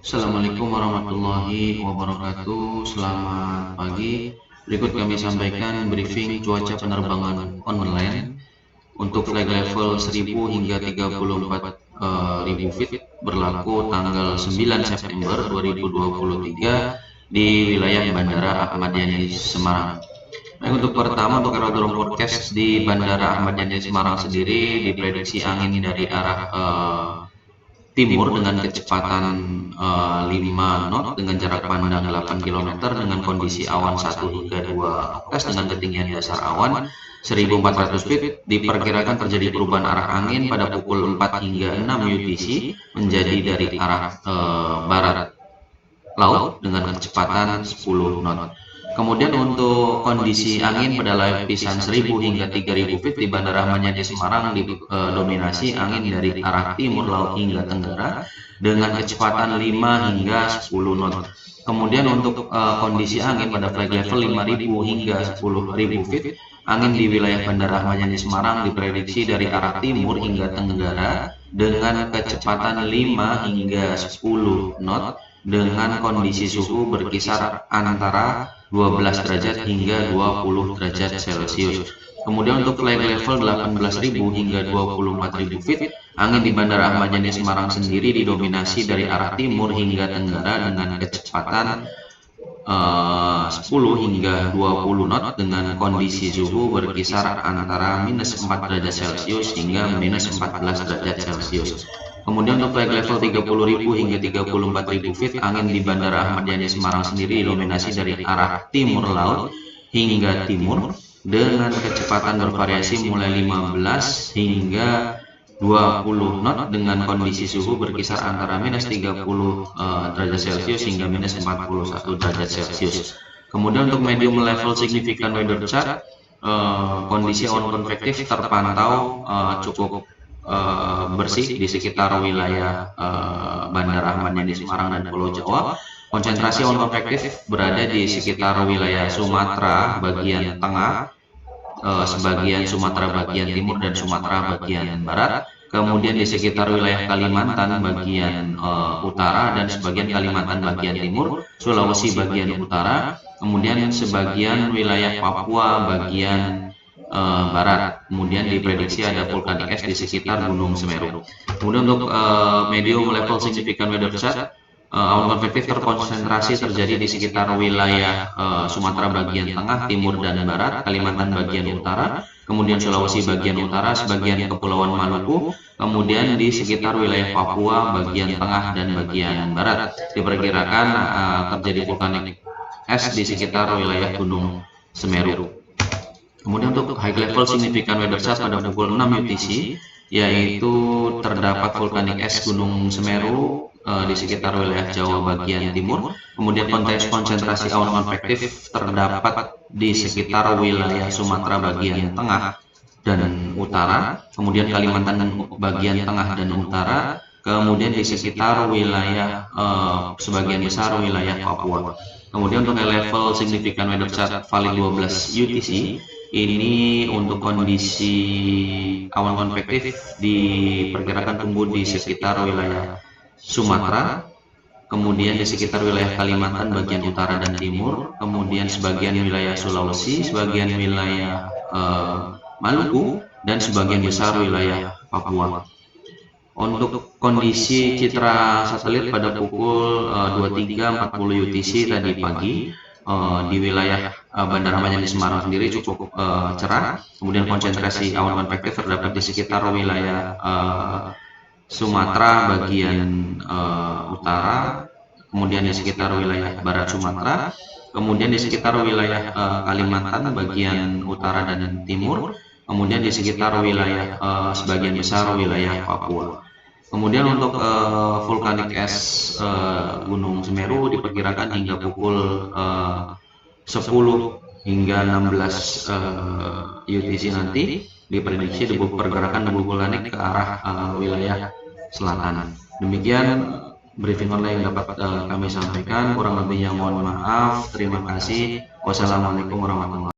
Assalamualaikum warahmatullahi wabarakatuh. Selamat pagi. Berikut kami sampaikan briefing cuaca penerbangan online untuk flight level 1000 hingga 34.000 feet berlaku tanggal 9 September 2023 di wilayah Bandara Ahmad Yani Semarang. Baik, untuk pertama, untuk aerodrome forecast di Bandara Ahmad Yani Semarang sendiri diprediksi angin dari arah timur dengan kecepatan 5 knot dengan jarak pandang 8 km dengan kondisi awan 1 hingga 2 oktas dengan ketinggian dasar awan 1400 feet. Diperkirakan terjadi perubahan arah angin pada pukul 4 hingga 6 UTC menjadi dari arah barat laut dengan kecepatan 10 knot. Kemudian untuk kondisi angin pada lapisan 1000 hingga 3000 feet di Bandara Ahmad Yani Semarang didominasi angin dari arah timur laut hingga tenggara dengan kecepatan 5 hingga 10 knot. Kemudian untuk kondisi angin pada flight level 5000 hingga 10000 feet, angin di wilayah Bandara Ahmad Yani Semarang diprediksi dari arah timur hingga tenggara dengan kecepatan 5 hingga 10 knot dengan kondisi suhu berkisar antara 12 derajat hingga 20 derajat Celcius. Kemudian untuk flight level 18.000 hingga 24.000 feet, angin di Bandara Ahmad Yani Semarang sendiri didominasi dari arah timur hingga tenggara dengan kecepatan 10 hingga 20 knot dengan kondisi suhu berkisar antara minus 4 derajat Celcius hingga minus 14 derajat Celcius. Kemudian untuk flight level 30.000 hingga 34.000 feet, angin di Bandara Ahmad Yani Semarang sendiri didominasi dari arah timur laut hingga timur dengan kecepatan bervariasi mulai 15 hingga 20 knot dengan kondisi suhu berkisar antara minus 30 derajat Celcius hingga minus 41 derajat Celcius. Kemudian untuk medium level significant weather chart, kondisi awan konvektif terpantau cukup bersih di sekitar wilayah Bandara Ahmad Yani Semarang dan Pulau Jawa. Konsentrasi awan konvektif berada di sekitar wilayah Sumatera bagian tengah, sebagian Sumatera bagian timur dan Sumatera bagian barat. Kemudian di sekitar wilayah Kalimantan bagian utara dan sebagian Kalimantan bagian timur, Sulawesi bagian utara, kemudian sebagian wilayah Papua bagian barat. Kemudian diprediksi ada vulkanik es di sekitar Gunung Semeru. Kemudian untuk medium level significant weather chart, awan konvektif terkonsentrasi terjadi di sekitar wilayah Sumatera bagian tengah, timur dan barat, Kalimantan bagian utara, kemudian Sulawesi bagian utara, sebagian Kepulauan Maluku, kemudian di sekitar wilayah Papua bagian tengah dan bagian barat. Diperkirakan terjadi vulkanik es di sekitar wilayah Gunung Semeru. Kemudian untuk high level significant weather chart pada pukul 6 UTC, yaitu terdapat vulkanik es Gunung Semeru di sekitar wilayah Jawa bagian timur. Kemudian konsentrasi awan konvektif terdapat di sekitar wilayah Sumatera bagian tengah dan utara, kemudian Kalimantan bagian tengah dan utara, kemudian di sekitar wilayah sebagian besar wilayah Papua. Kemudian untuk level significant weather chart valid 12 UTC, ini untuk kondisi awan konvektif diperkirakan tumbuh di sekitar wilayah Sumatera, kemudian di sekitar wilayah Kalimantan bagian utara dan timur, kemudian sebagian wilayah Sulawesi, sebagian wilayah Maluku, dan sebagian besar wilayah Papua. Untuk kondisi citra satelit pada pukul 23.40 UTC tadi pagi, di wilayah Bandara Ahmad Yani Semarang sendiri cukup cerah. Kemudian konsentrasi awan konvektif terdapat di sekitar wilayah Sumatera bagian utara, kemudian di sekitar wilayah barat Sumatera, kemudian di sekitar wilayah Kalimantan bagian utara dan timur, kemudian di sekitar wilayah sebagian besar wilayah Papua. Kemudian untuk vulkanik es Gunung Semeru diperkirakan hingga pukul 10 hingga 16 UTC nanti diprediksi pergerakan debu vulkanik ke arah wilayah selatan. Demikian briefing online yang dapat kami sampaikan. Kurang lebihnya mohon maaf. Terima kasih. Wassalamualaikum warahmatullahi wabarakatuh.